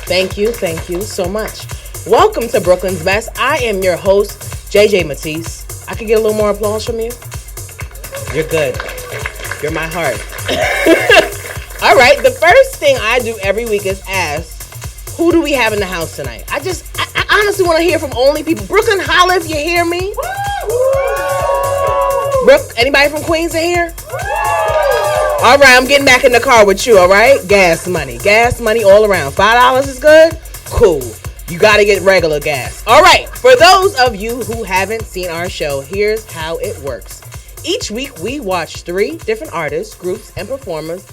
Thank you so much. Welcome to Brooklyn's Best. I am your host, JJ Matisse. I could get a little more applause from you? You're good. You're my heart. All right, the first thing I do every week is ask, who do we have in the house tonight? I honestly want to hear from only people. Brooklyn, holla if you hear me. Brooke, anybody from Queens in here? All right, I'm getting back in the car with you, all right? Gas money all around. $5 is good? Cool. You got to get regular gas. All right, for those of you who haven't seen our show, here's how it works. Each week, we watch 3 different artists, groups, and performers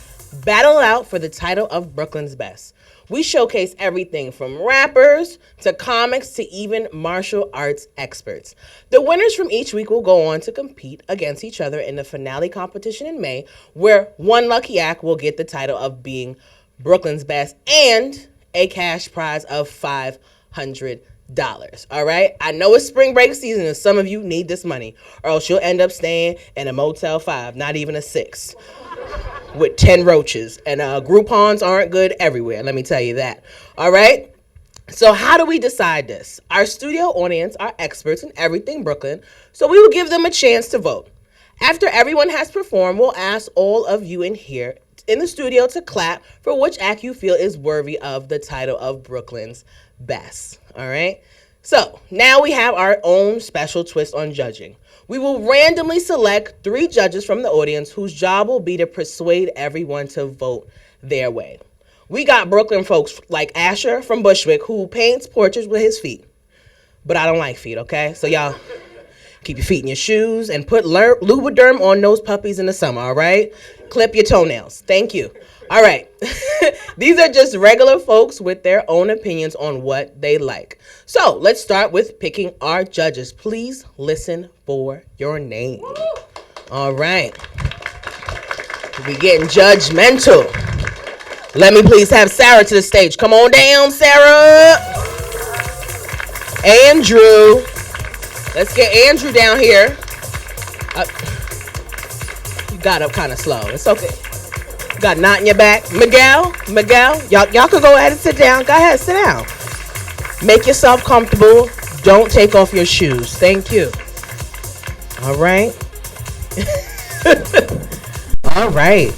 battle out for the title of Brooklyn's Best. We showcase everything from rappers to comics to even martial arts experts. The winners from each week will go on to compete against each other in the finale competition in May, where one lucky act will get the title of being Brooklyn's Best and a cash prize of $500. All right? I know it's spring break season and some of you need this money, or else you'll end up staying in a Motel 5, not even a 6. With 10 roaches. And Groupons aren't good everywhere, let me tell you that. All right? So how do we decide this? Our studio audience are experts in everything Brooklyn, so we will give them a chance to vote. After everyone has performed, we'll ask all of you in here in the studio to clap for which act you feel is worthy of the title of Brooklyn's Best. All right? So now we have our own special twist on judging. We will randomly select 3 judges from the audience whose job will be to persuade everyone to vote their way. We got Brooklyn folks like Asher from Bushwick who paints portraits with his feet. But I don't like feet, okay? So y'all keep your feet in your shoes and put Lubriderm on those puppies in the summer, all right? Clip your toenails. Thank you. All right. These are just regular folks with their own opinions on what they like. So let's start with picking our judges. Please listen for your name. All right. We getting judgmental. Let me please have Sarah to the stage. Come on down, Sarah. Andrew. Let's get Andrew down here. You got up kind of slow. It's okay. Got a knot in your back. Miguel, y'all can go ahead and sit down. Go ahead, sit down. Make yourself comfortable. Don't take off your shoes. Thank you. All right. All right.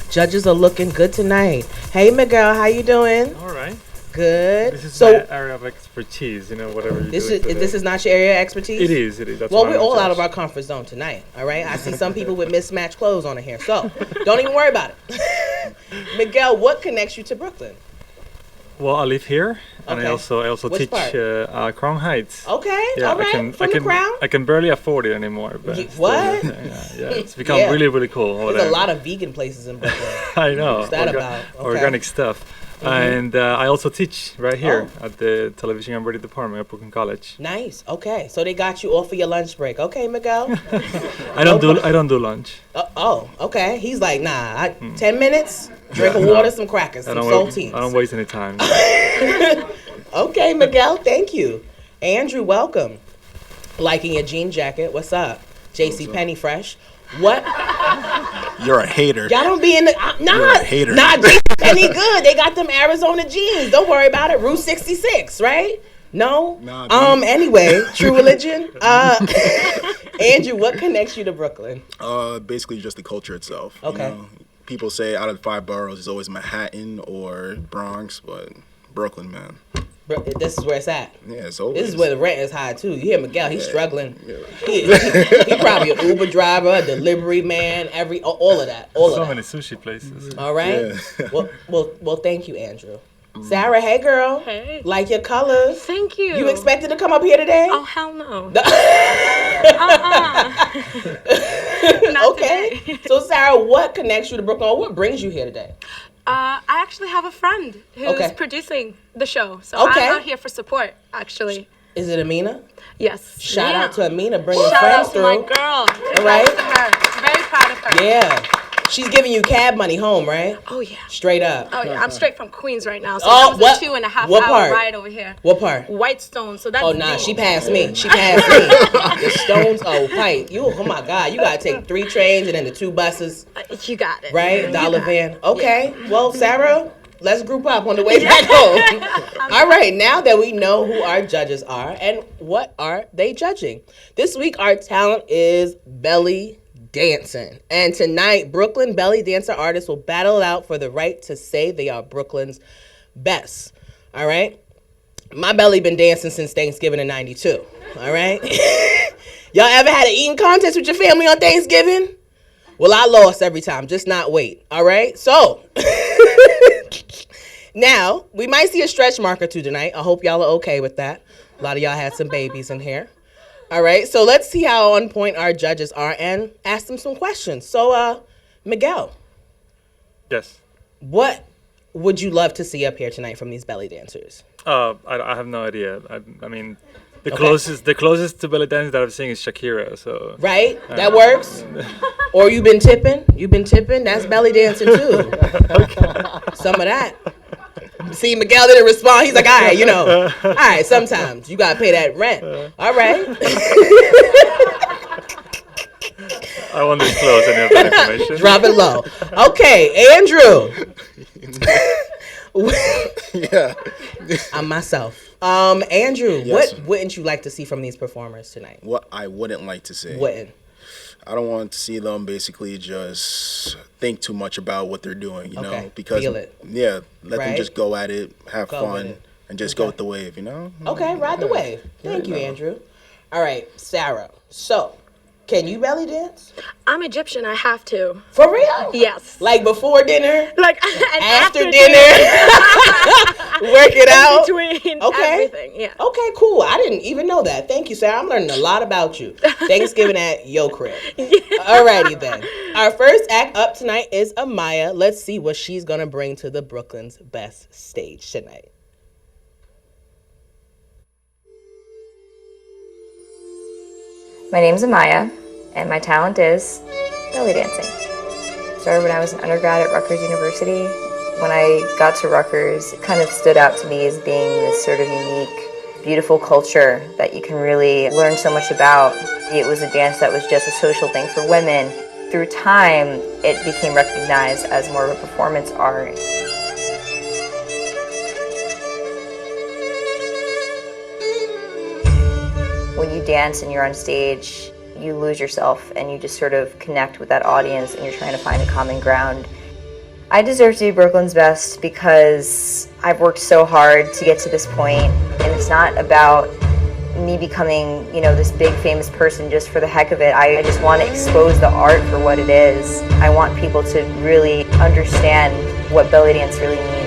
Judges are looking good tonight. Hey, Miguel, how you doing? All right. Good. This is my area of expertise, whatever you do. This is not your area of expertise? It is. That's well, we're all out of our comfort zone tonight, all right? I see some people with mismatched clothes on here, so don't even worry about it. Miguel, what connects you to Brooklyn? Well, I live here, and I also Which teach Crown Heights. Okay, yeah, all right, from the Crown? I can barely afford it anymore. But what? It's become really, really cool. There's a lot of vegan places in Brooklyn. I know. What's that about? Okay. Organic stuff. Mm-hmm. And I also teach right here at the television and radio department at Brooklyn College. Nice. Okay, so they got you off for your lunch break. Okay, Miguel. I don't do lunch. Okay. He's like, 10 minutes. Drink of water, some crackers, some saltines. I don't waste any time. Okay, Miguel. Thank you. Andrew, welcome. Liking your jean jacket. What's up? J.C. Penney fresh. What? You're a hater. Y'all don't be in the... You're a hater. J.C. Penney good. They got them Arizona jeans. Don't worry about it. Route 66, right? No? Anyway, True Religion. Andrew, what connects you to Brooklyn? Basically just the culture itself. Okay. People say out of the 5 boroughs, it's always Manhattan or Bronx, but Brooklyn, man. This is where it's at. Yeah, it's always. This is where the rent is high, too. You hear Miguel, he's struggling. Yeah. He probably an Uber driver, a delivery man, all of that. So many sushi places. All right. Yeah. Well, thank you, Andrew. Sarah, hey, girl. Hey. Like your colors. Thank you. You expected to come up here today? Oh, hell no. Okay. Today. So, Sarah, what connects you to Brooklyn? Or what brings you here today? I actually have a friend who's producing the show. So I'm out here for support, actually. Is it Amina? Yes. Shout out to Amina bringing friends through. Shout out to my girl. All right. Very proud of her. Yeah. She's giving you cab money home, right? Oh, yeah. Straight up. Oh, yeah. I'm straight from Queens right now. So that was a 2.5 hour ride over here. What part? Whitestone. So that's she passed me. The Stones are white. Oh, my God. You got to take 3 trains and then the 2 buses. You got it. Right? Dollar van. Okay. Yeah. Well, Sarah, Let's group up on the way back home. All right, now that we know who our judges are and what are they judging. This week, our talent is belly dancing. And tonight, Brooklyn belly dancer artists will battle it out for the right to say they are Brooklyn's best. All right? My belly been dancing since Thanksgiving in 92. All right? Y'all ever had an eating contest with your family on Thanksgiving? Well, I lost every time. Just not wait. All right? So, now, we might see a stretch mark or two tonight. I hope y'all are okay with that. A lot of y'all had some babies in here. All right? So, let's see how on point our judges are and ask them some questions. So, Miguel. Yes. What would you love to see up here tonight from these belly dancers? I have no idea. I mean, the closest to belly dance that I've seen is Shakira. So right, that works. Or you've been tipping. That's belly dancing too. Some of that. See, Miguel didn't respond. He's like, all right, all right. Sometimes you gotta pay that rent. All right. I won't disclose any of that information. Drop it low. Okay, Andrew. Yeah. I'm myself. Andrew, Yes, what wouldn't you like to see from these performers tonight? What I wouldn't like to see. Wouldn't. I don't want to see them basically just think too much about what they're doing, you know? Because feel it. Yeah, let them Right? just go at it, have Go with fun, it. and just go with the wave, you know? Okay, ride the wave. Thank you, Andrew. All right, Sarah. So, can you belly dance? I'm Egyptian. I have to. For real? Yes. Like before dinner? Like and After dinner? Work it out? Between everything, yeah. Okay, cool. I didn't even know that. Thank you, Sarah. I'm learning a lot about you. Thanksgiving at your crib. Alrighty then. Our first act up tonight is Amaya. Let's see what she's going to bring to the Brooklyn's best stage tonight. My name's Amaya, and my talent is belly dancing. Started when I was an undergrad at Rutgers University. When I got to Rutgers, it kind of stood out to me as being this sort of unique, beautiful culture that you can really learn so much about. It was a dance that was just a social thing for women. Through time, it became recognized as more of a performance art. When you dance and you're on stage, you lose yourself and you just sort of connect with that audience and you're trying to find a common ground. I deserve to be Brooklyn's best because I've worked so hard to get to this point, and it's not about me becoming, this big famous person just for the heck of it. I just want to expose the art for what it is. I want people to really understand what belly dance really means.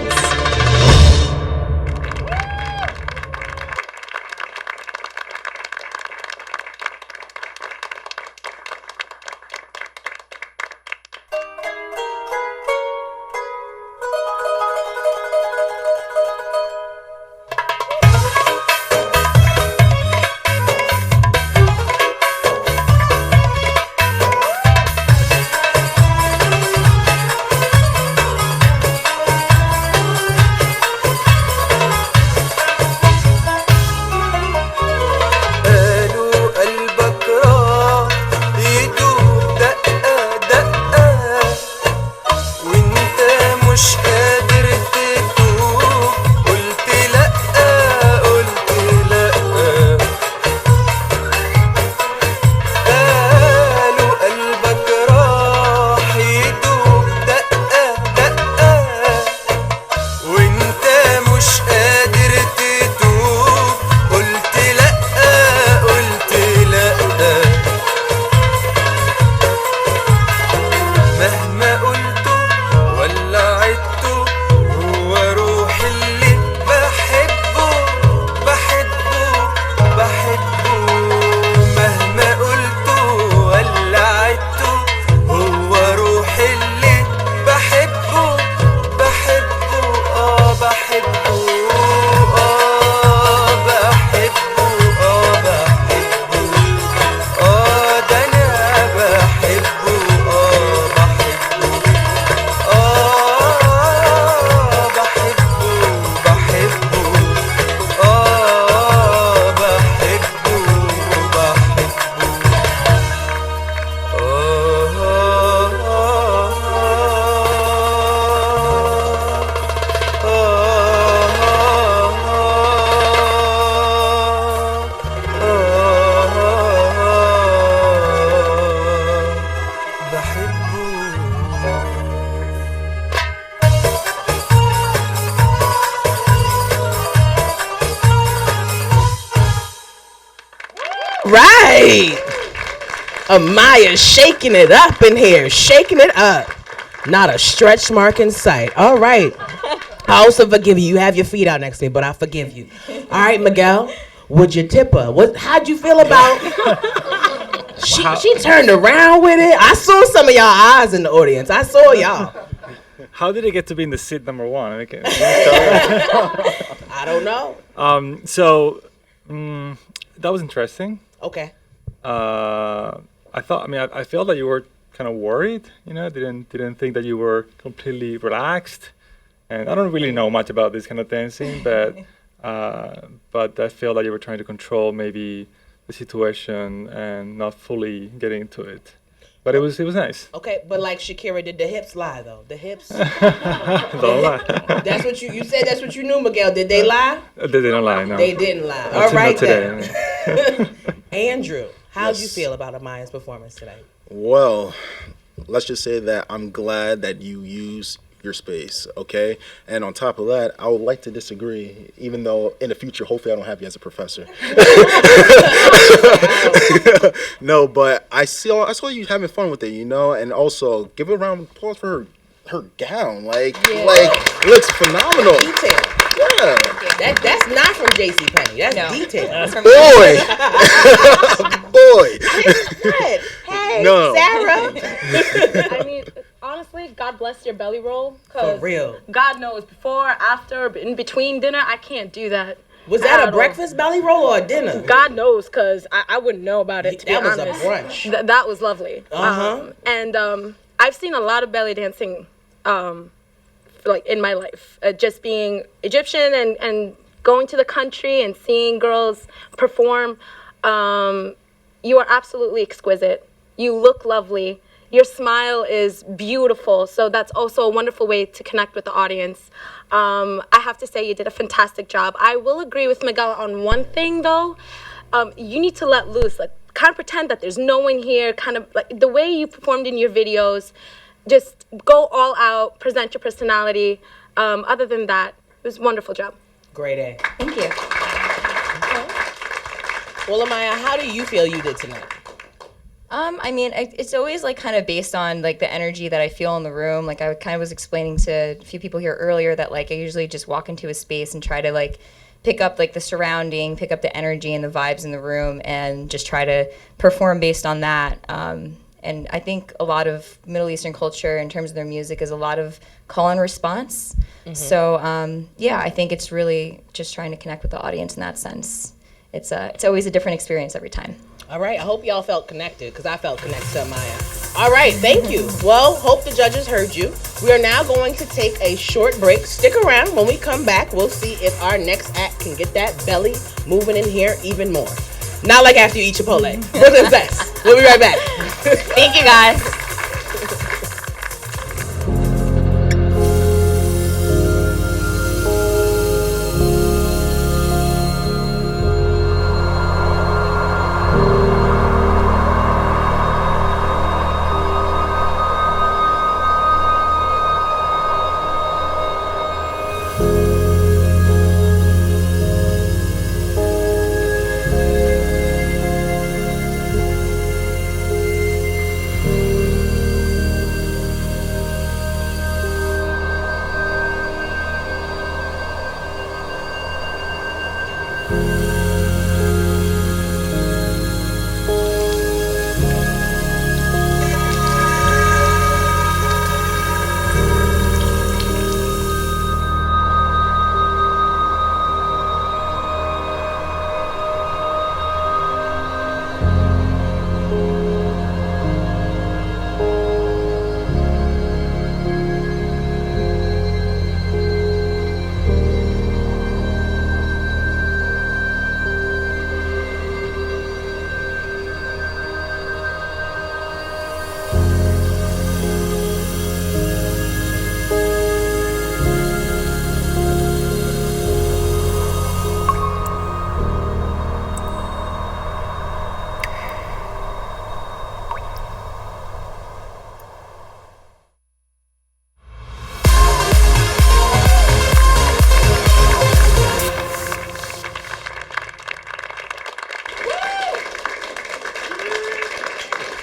right. Amaya shaking it up in here. Shaking it up. Not a stretch mark in sight. All right. I also forgive you. You have your feet out next to me, but I forgive you. All right, Miguel. Would you tip her? How'd you feel about... She turned around with it. I saw some of y'all eyes in the audience. I saw y'all. How did it get to be in the seat number one? I don't know. That was interesting. Okay. I felt that you were kind of worried. Didn't think that you were completely relaxed. And I don't really know much about this kind of dancing, but I feel that you were trying to control maybe the situation and not fully getting into it. But it was nice. Okay, but like Shakira, did the hips lie though? The hips? Don't lie. That's what you said. That's what you knew, Miguel. Did they lie? They didn't lie. No. They didn't lie. All right then. Andrew, how'd you feel about Amaya's performance today? Well, let's just say that I'm glad that you use your space, okay? And on top of that, I would like to disagree, even though in the future, hopefully I don't have you as a professor. No, but I saw you having fun with it, and also give a round of applause for her gown. Like looks phenomenal. Detail. Yeah. That's not from JCPenney. That's detail. That's from Boy. Hey, no. Sarah. I mean, honestly, God bless your belly roll. For real. God knows, before, after, in between dinner, I can't do that. Was that a breakfast belly roll or a dinner? God knows, because I wouldn't know about it, to be honest. That was a brunch. That was lovely. Uh-huh. I've seen a lot of belly dancing, like, in my life. Just being Egyptian and going to the country and seeing girls perform. You are absolutely exquisite. You look lovely. Your smile is beautiful, so that's also a wonderful way to connect with the audience. I have to say you did a fantastic job. I will agree with Miguel on one thing, though. You need to let loose, like kind of pretend that there's no one here, kind of like the way you performed in your videos. Just go all out, present your personality. Other than that, it was a wonderful job. Great A. Thank you. Well, Amaya, how do you feel you did tonight? I mean, it's always like kind of based on like the energy that I feel in the room. Like I kind of was explaining to a few people here earlier that like I usually just walk into a space and try to like pick up like the surrounding, pick up the energy and the vibes in the room, and just try to perform based on that. And I think a lot of Middle Eastern culture in terms of their music is a lot of call and response. Mm-hmm. So I think it's really just trying to connect with the audience in that sense. It's always a different experience every time. All right, I hope y'all felt connected, because I felt connected to Amaya. All right, thank you. Well, hope the judges heard you. We are now going to take a short break. Stick around. When we come back, we'll see if our next act can get that belly moving in here even more. Not like after you eat Chipotle. Brooklyn's best. We'll be right back. Thank you, guys.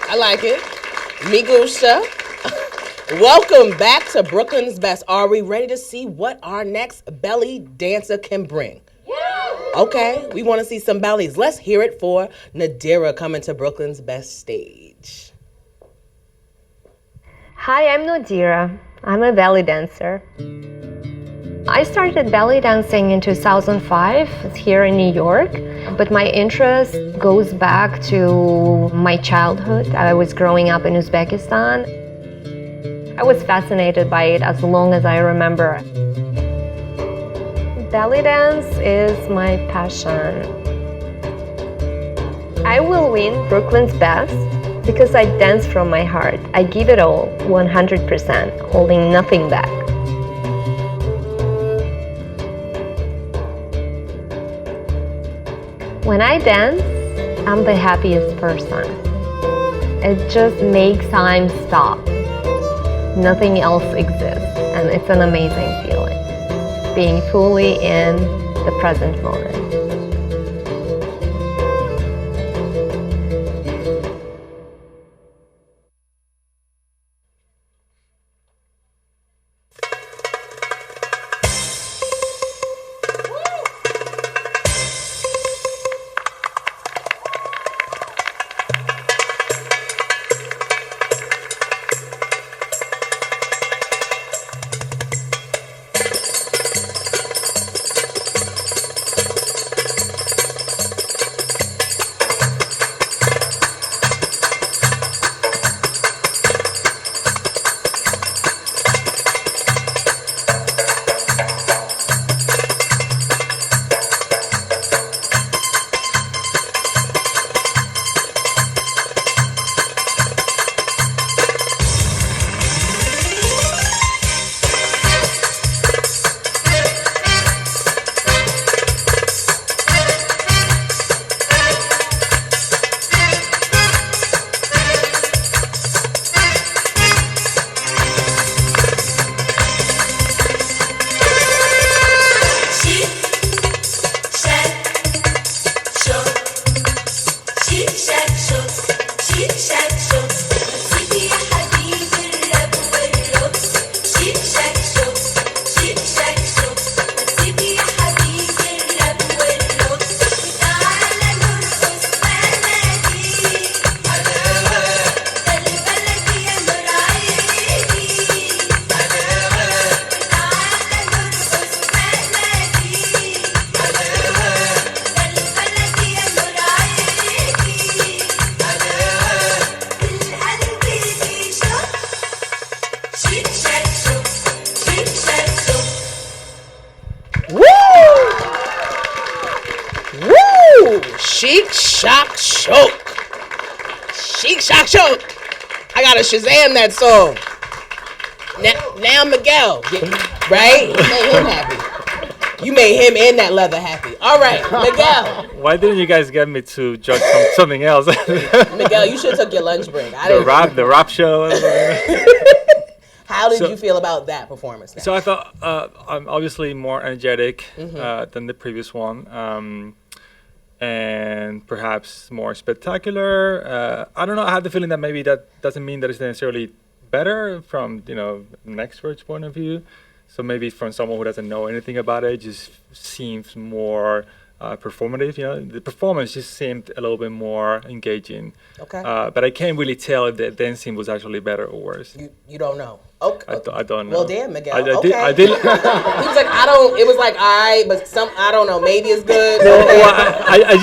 I like it. Me gusta. Welcome back to Brooklyn's Best. Are we ready to see what our next belly dancer can bring? Okay, we want to see some bellies. Let's hear it for Nadira coming to Brooklyn's Best stage. Hi, I'm Nadira. I'm a belly dancer. I started belly dancing in 2005 here in New York, but my interest goes back to my childhood. I was growing up in Uzbekistan. I was fascinated by it as long as I remember. Belly dance is my passion. I will win Brooklyn's Best because I dance from my heart. I give it all, 100%, holding nothing back. When I dance, I'm the happiest person. It just makes time stop. Nothing else exists, and it's an amazing feeling, being fully in the present moment. Chic Shock Choke. Chic Shock Choke. I gotta Shazam that song. Now Miguel, right? You made him happy. You made him and that leather happy. All right, Miguel. Why didn't you guys get me to judge something else? Miguel, you should have took your lunch break. The rap show. How did you feel about that performance? Now? So I thought I'm obviously more energetic than the previous one, and perhaps more spectacular. I don't know. I had the feeling that maybe that doesn't mean that it's necessarily better from an expert's point of view. So maybe from someone who doesn't know anything about it, it just seems more performative. The performance just seemed a little bit more engaging. Okay. But I can't really tell if the dancing was actually better or worse. You don't know. Okay. I don't know. Well, damn, Miguel. I okay. did. He was like, I don't. It was like, all right, but I don't know. Maybe it's good. No, okay. well, I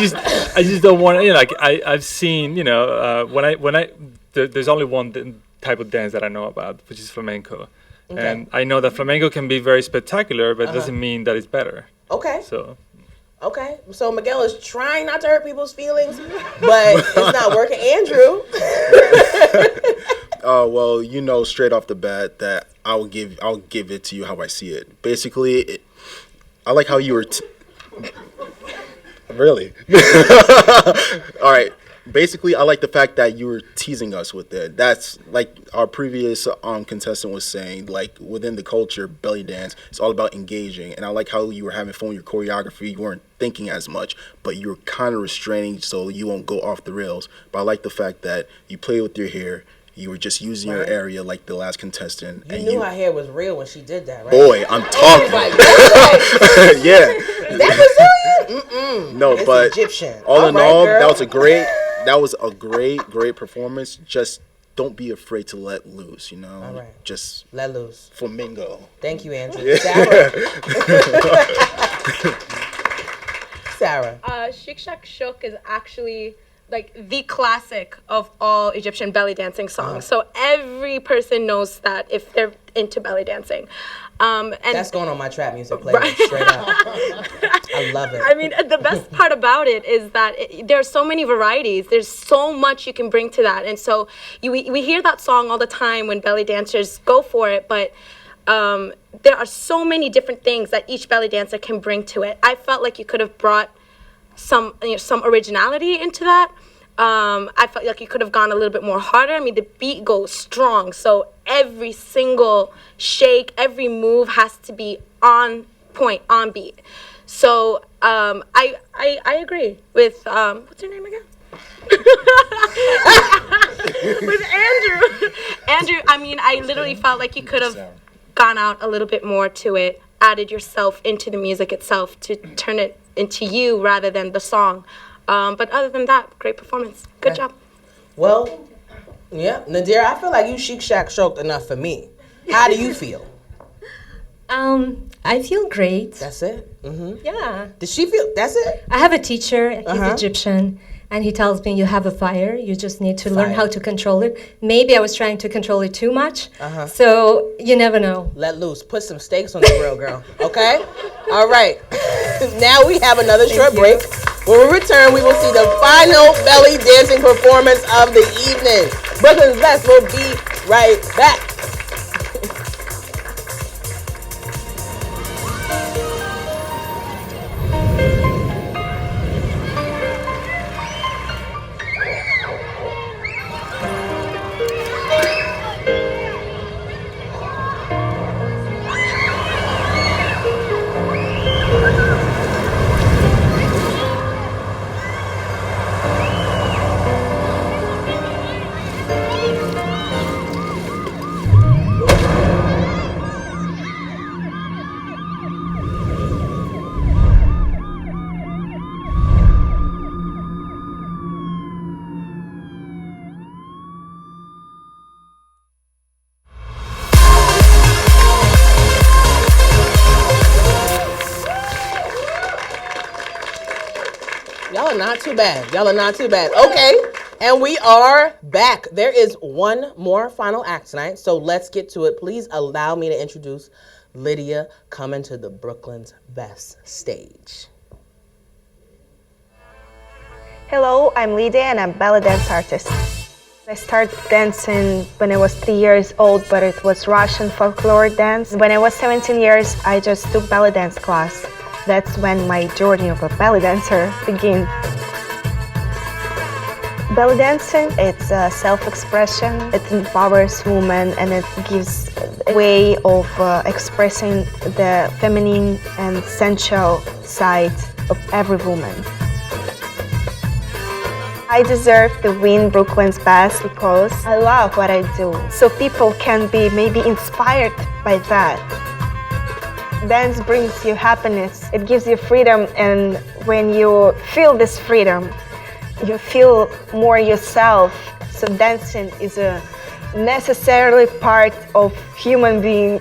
just don't want to. I've seen. There's only one type of dance that I know about, which is flamenco. Okay. And I know that flamenco can be very spectacular, but it doesn't mean that it's better. Okay. So So Miguel is trying not to hurt people's feelings, but it's not working. Andrew. Well, straight off the bat that I'll give it to you how I see it. Basically, I like how you were. Really? All right. basically, I like the fact that you were teasing us with it. That's like our previous contestant was saying, like within the culture, belly dance, it's all about engaging. And I like how you were having fun with your choreography. You weren't thinking as much, but you were kind of restraining so you won't go off the rails. But I like the fact that you play with your hair. You were just using your area like the last contestant. You knew her hair was real when she did that, right? Boy, I'm talking. Like, that's Yeah. Is that Brazilian? Mm-mm. No, It's but Egyptian. all in right, all, girl. that was a great performance. Just don't be afraid to let loose, you know. All right. Just Let loose. flamingo. Thank you, Andrew. Sarah. Sarah. Shik Shak Shook is actually like the classic of all Egyptian belly dancing songs. So every person knows that if they're into belly dancing. And That's going on my trap music playlist, straight up. I love it. I mean, the best part about it is that there are so many varieties. There's so much you can bring to that. And so we hear that song all the time when belly dancers go for it, but there are so many different things that each belly dancer can bring to it. I felt like you could have brought some originality into that. I felt like you could have gone a little bit more harder. I mean, the beat goes strong, so every single shake, every move has to be on point, on beat. So I agree with what's your name again? With Andrew. Andrew, I mean, I literally felt like you could have gone out a little bit more to it, added yourself into the music itself to turn it into you rather than the song. But other than that, great performance. Good job. Well, yeah, Nadir, I feel like you Shik Shak Shoked enough for me. How do you feel? I feel great. That's it? Mm-hmm. Yeah. Did she feel, that's it? I have a teacher, he's Egyptian, and he tells me you have a fire, you just need to learn how to control it. Maybe I was trying to control it too much, so you never know. Let loose. Put some steaks on the grill, girl. Okay? All right. Now we have another short break. When we return, we will see the final belly dancing performance of the evening. Brooklyn's Best will be right back. Y'all are not too bad. Y'all are not too bad. Okay, and we are back. There is one more final act tonight, so let's get to it. Please allow me to introduce Lydia coming to the Brooklyn's Best stage. Hello, I'm Lydia and I'm a ballet dance artist. I started dancing when I was 3 years old, but it was Russian folklore dance. When I was 17 years, I just took ballet dance class. That's when my journey of a ballet dancer began. Belly dancing, it's a self-expression, it empowers women and it gives a way of expressing the feminine and sensual side of every woman. I deserve to win Brooklyn's Best because I love what I do, so people can be maybe inspired by that. Dance brings you happiness, it gives you freedom, and when you feel this freedom, you feel more yourself. So dancing is a necessarily part of human being.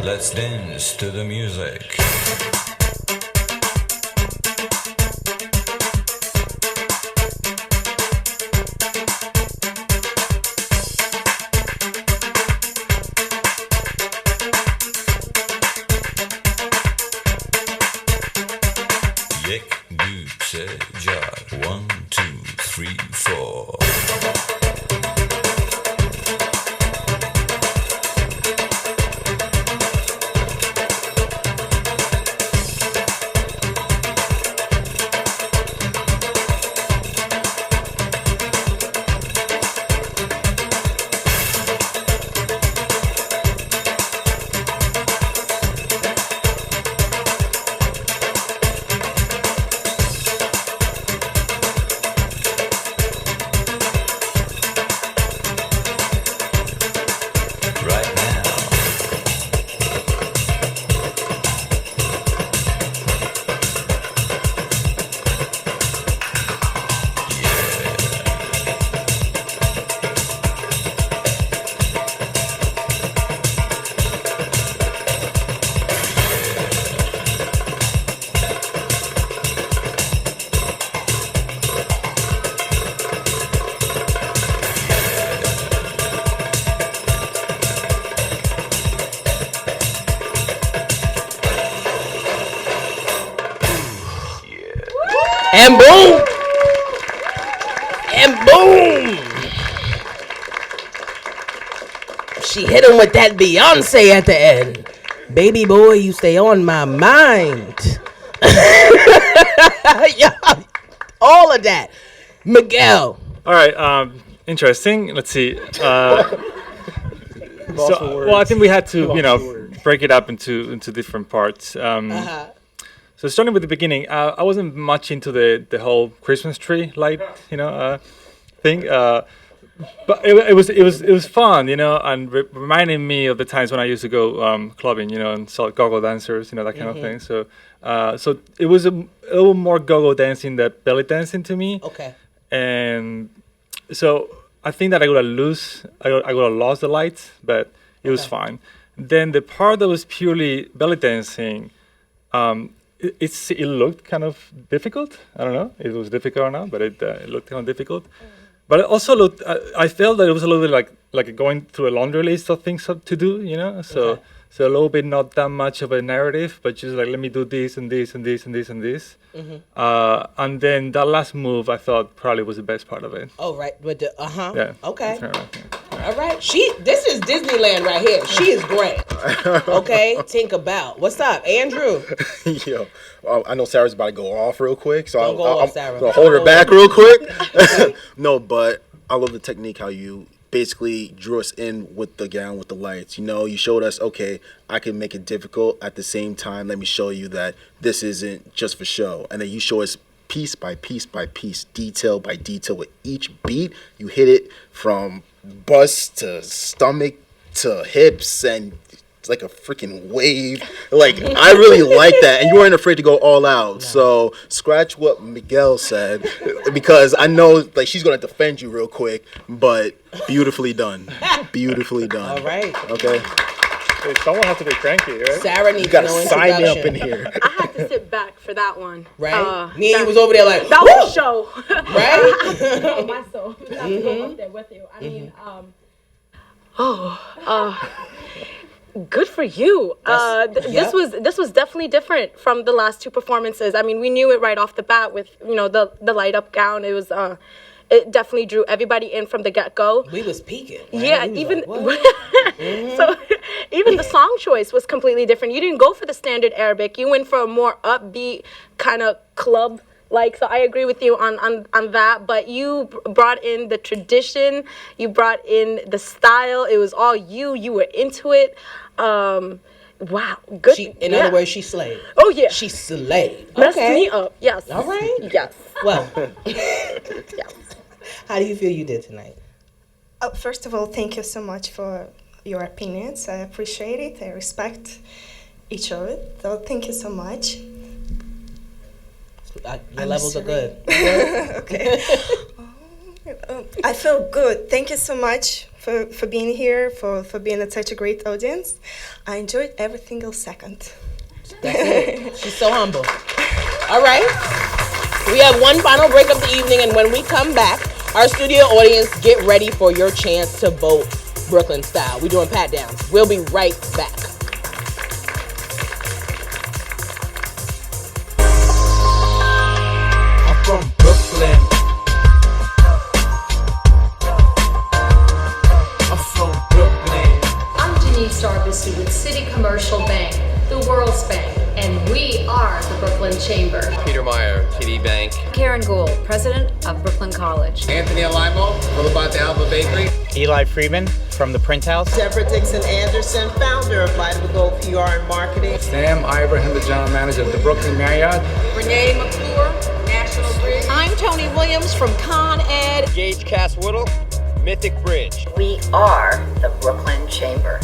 Let's dance to the music. Yek, du, se, jar. 1, 2, 3, 4. Right now. And boom! And boom! She hit him with that Beyonce at the end. Baby boy, you stay on my mind. Yeah, all of that. Miguel. All right. Interesting. Let's see. Well, I think we had to, break it up into different parts. So starting with the beginning, I wasn't much into the whole Christmas tree light, thing. But it was fun, and reminding me of the times when I used to go clubbing, and saw go-go dancers, that kind of thing. So it was a little more go-go dancing than belly dancing to me. Okay. And so I think that I would have lost the lights, but it was fine. Then the part that was purely belly dancing, it looked kind of difficult. I don't know if it was difficult or not, but it looked kind of difficult. But it also looked. I felt that it was a little bit like going through a laundry list of things to do. So a little bit not that much of a narrative, but just like let me do this and this and this and this and this. And then that last move, I thought probably was the best part of it. Oh right, with the Yeah. Okay. That's right. All right. This is Disneyland right here. She is great. Okay. Tinkerbell. What's up, Andrew? Yo, I know Sarah's about to go off real quick, so Don't go off, Sarah. I'll hold her back real quick. No, but I love the technique how you basically drew us in with the gown, with the lights. You showed us, okay, I can make it difficult. At the same time, let me show you that this isn't just for show. And then you show us piece by piece by piece, detail by detail. With each beat, you hit it from bust to stomach to hips, and it's like a freaking wave. Like, I really like that. And you weren't afraid to go all out. No. So scratch what Miguel said, because I know like she's going to defend you real quick, but beautifully done. Beautifully done. All right. Okay. Hey, someone has to be cranky, right? Sarah needs You got to no sign me up introduction. in here. I had to sit back for that one. Right? Me and you was over there like, that was a show. right? Myself. I have to go up there with you. I mean, good for you. This was definitely different from the last two performances. I mean, we knew it right off the bat with the light up gown. It was it definitely drew everybody in from the get go. We was peaking. Right? Yeah, we was even like, so even the song choice was completely different. You didn't go for the standard Arabic. You went for a more upbeat kind of club. So I agree with you on that, but you brought in the tradition, you brought in the style. It was all you. You were into it. Wow, good. In other words, she slayed. Oh yeah, she slayed. Messed me up. Yes. All right. Yes. Well. Yes. How do you feel you did tonight? First of all, thank you so much for your opinions. I appreciate it. I respect each other. So thank you so much. Your levels are good. Okay. I feel good. Thank you so much for being here, for being such a great audience. I enjoyed every single second. That's it. She's so humble. All right. We have one final break of the evening, and when we come back, our studio audience, get ready for your chance to vote Brooklyn style. We're doing pat downs. We'll be right back. I'm from Brooklyn. I'm from Brooklyn. I'm Denise Arbisi with City Commercial Bank, the World's Bank, and we are the Brooklyn Chamber. Peter Meyer, TD Bank. Karen Gould, President of Brooklyn College. Anthony Alimo, Boulevard de Alba Bakery. Eli Friedman from the Print House. Deborah Dixon Anderson, founder of Vitamin Gold PR and Marketing. Sam Ibrahim, the general manager of the Brooklyn Marriott. Renee McClure, National Bridge. I'm Tony Williams from Con Ed. Gage Cass-Whittle, Mythic Bridge. We are the Brooklyn Chamber.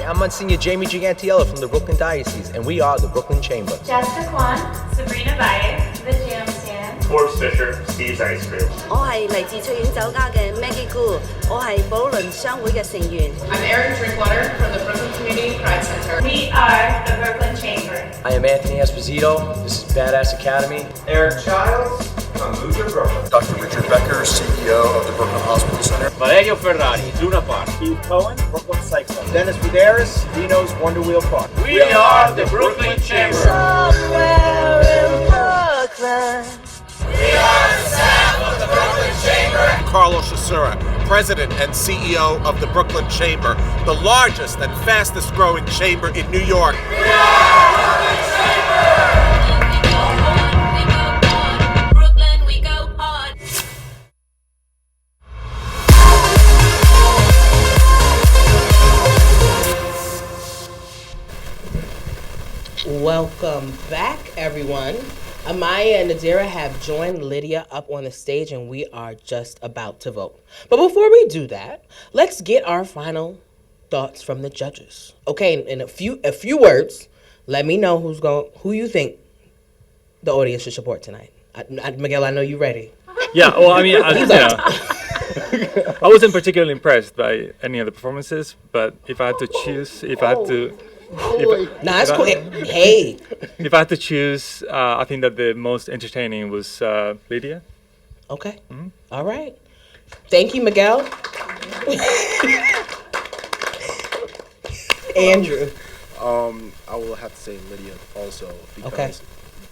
I'm Monsignor Jamie Gigantiello from the Brooklyn Diocese, and we are the Brooklyn Chamber. Jessica Kwan, Sabrina Baez, The Jam Stand. Forbes Fisher, Steve's Ice Cream. 我係嚟自翠苑酒家嘅 Maggie Gu， 我係寶輪商會嘅成員。I'm Erin Drinkwater from the Brooklyn Community Pride Center. We are the Brooklyn Chamber. I am Anthony Esposito. This is Badass Academy. Eric Childs from Luther Brooklyn. Dr. Richard Becker, CEO of the Brooklyn Hospital Center. Valerio Ferrari, Luna Park. Steve Cohen, Brooklyn Cycle. Dennis Buderis, Dino's Wonder Wheel Park. We are the Brooklyn Chamber. Somewhere in Brooklyn. We are the staff of the Brooklyn Chamber. Carlos Shasura, President and CEO of the Brooklyn Chamber, the largest and fastest growing chamber in New York. We are the Brooklyn Chamber. Brooklyn, we go hard. Welcome back, everyone. Amaya and Nadira have joined Lydia up on the stage, and we are just about to vote. But before we do that, let's get our final thoughts from the judges. Okay, in a few words, let me know who you think the audience should support tonight. Miguel, I know you're ready. Yeah, well, I mean, I wasn't particularly impressed by any of the performances, but if I had to choose, If I had to choose, I think that the most entertaining was Lydia. Okay. Mm-hmm. All right. Thank you, Miguel. Andrew. I will have to say Lydia also because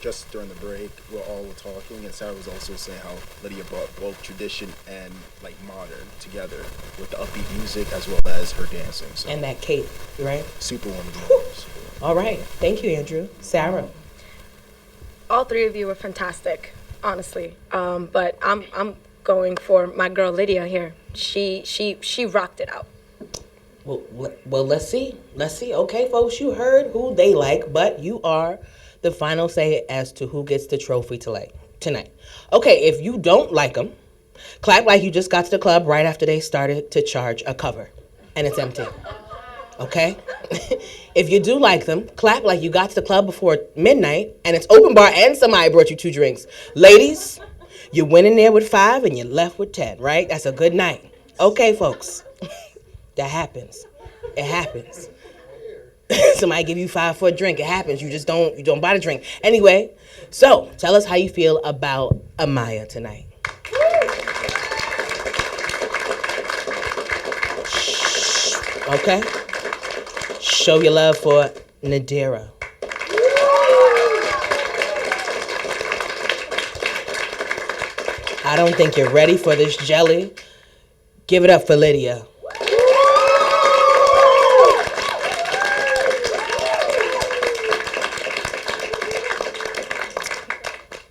just during the break, we all were talking, and Sarah was also saying how Lydia brought both tradition and like modern together with the upbeat music as well as her dancing. So. And that cape, right? Super wonderful. All right. Thank you, Andrew. Sarah. All three of you were fantastic, honestly. But I'm going for my girl Lydia here. She rocked it out. Well, let's see. Okay, folks, you heard who they like, but you are the final say as to who gets the trophy tonight. Okay, if you don't like them, clap like you just got to the club right after they started to charge a cover, and it's empty. Okay? If you do like them, clap like you got to the club before midnight, and it's open bar and somebody brought you 2 drinks. Ladies, you went in there with 5 and you left with 10, right? That's a good night. Okay, folks. That happens. It happens. Somebody give you 5 for a drink. It happens. You don't buy the drink. Anyway, so tell us how you feel about Amaya tonight. Okay. Show your love for Nadira. I don't think you're ready for this jelly. Give it up for Lydia.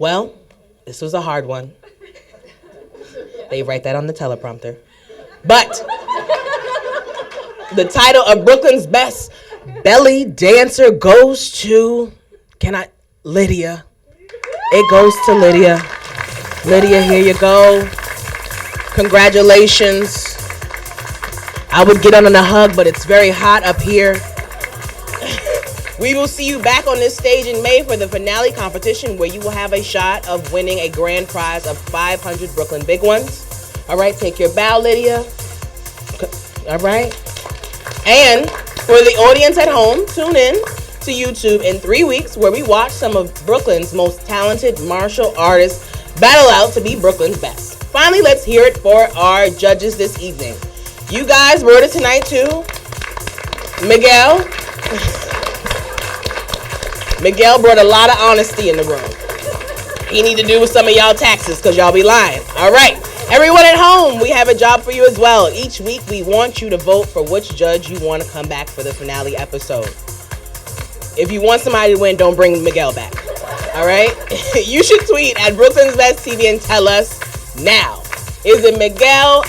Well, this was a hard one. They write that on the teleprompter. But the title of Brooklyn's Best Belly Dancer goes to, Lydia. It goes to Lydia. Lydia, here you go. Congratulations. I would get on a hug, but it's very hot up here. We will see you back on this stage in May for the finale competition, where you will have a shot of winning a grand prize of 500 Brooklyn Big Ones. All right, take your bow, Lydia. All right. And for the audience at home, tune in to YouTube in 3 weeks, where we watch some of Brooklyn's most talented martial artists battle out to be Brooklyn's best. Finally, let's hear it for our judges this evening. You guys wrote it tonight too. Miguel. Miguel brought a lot of honesty in the room. He need to do with some of y'all taxes, because y'all be lying. All right. Everyone at home, we have a job for you as well. Each week, we want you to vote for which judge you want to come back for the finale episode. If you want somebody to win, don't bring Miguel back. All right? You should tweet at Brooklyn's Best TV and tell us now. Is it Miguel,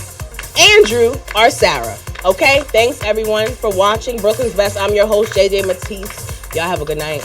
Andrew, or Sarah? Okay? Thanks, everyone, for watching Brooklyn's Best. I'm your host, JJ Matisse. Y'all have a good night.